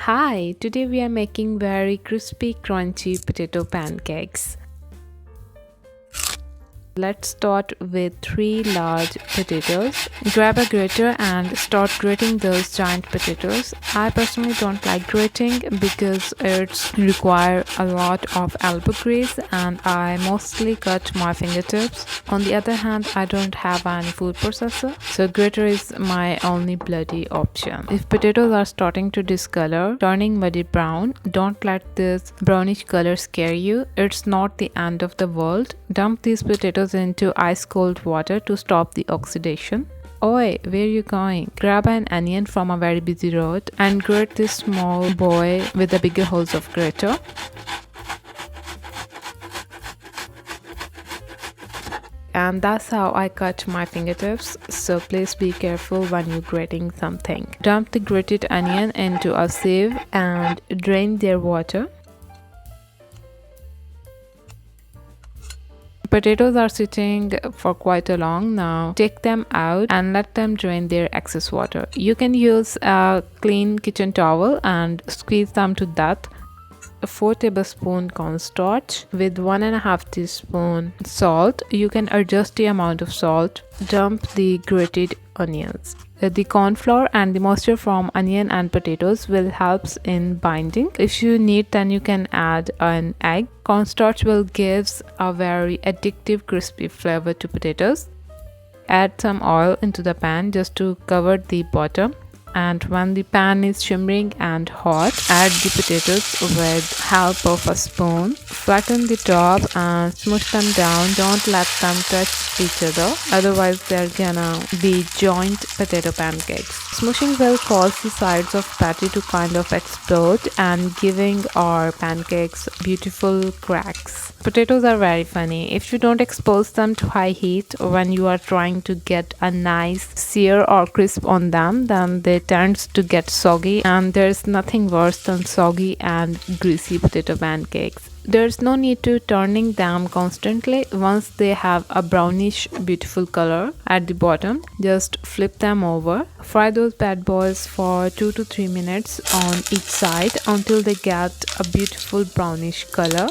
Hi, today we are making very crispy, crunchy potato pancakes. Let's start with 3 large potatoes. Grab a grater and start grating those giant potatoes. I personally don't like grating because it requires a lot of elbow grease and I mostly cut my fingertips. On the other hand, I don't have any food processor, so grater is my only bloody option. If potatoes are starting to discolor, turning muddy brown, don't let this brownish color scare you. It's not the end of the world. Dump these potatoes into ice cold water to stop the oxidation. Oi, where are you going? Grab an onion from a very busy road and grate this small boy with the bigger holes of grater. And that's how I cut my fingertips, so please be careful when you're grating something. Dump the grated onion into a sieve and drain their water. Potatoes are sitting for quite a long now. Take them out and let them drain their excess water. You can use a clean kitchen towel and squeeze them to death. 4 tablespoon cornstarch with 1.5 teaspoon salt. You can adjust the amount of salt. Dump the grated onions. The corn flour and the moisture from onion and potatoes will help in binding. If you need, then you can add an egg. Cornstarch will give a very addictive crispy flavor to potatoes. Add some oil into the pan just to cover the bottom. And when the pan is shimmering and hot, add the potatoes with help of a spoon. Flatten the top and smush them down. Don't let them touch each other, otherwise they're gonna be joint potato pancakes. Smushing will cause the sides of patty to kind of explode and giving our pancakes beautiful cracks. Potatoes are very funny. If you don't expose them to high heat when you are trying to get a nice sear or crisp on them, then they tend to get soggy, and there's nothing worse than soggy and greasy potato pancakes. There's no need to turning them constantly. Once they have a brownish beautiful color at the bottom, just flip them over. Fry those bad boys for 2 to 3 minutes on each side until they get a beautiful brownish color.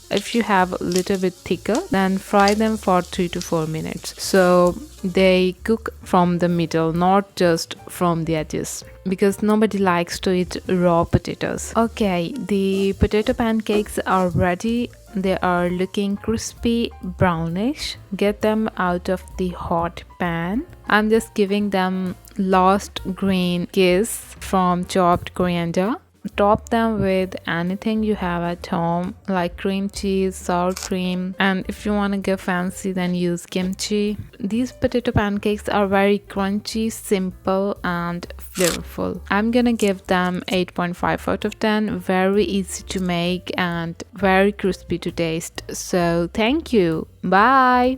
If you have a little bit thicker, then fry them for 3 to 4 minutes so they cook from the middle, not just from the edges, because nobody likes to eat raw potatoes. Okay, the potato pancakes are ready. They are looking crispy brownish. Get them out of the hot pan. I'm just giving them last green kiss from chopped coriander. Top them with anything you have at home, like cream cheese, sour cream, and if you want to go fancy, then use kimchi. These potato pancakes are very crunchy, simple, and flavorful. I'm gonna give them 8.5 out of 10. Very easy to make and very crispy to taste. So thank you. Bye.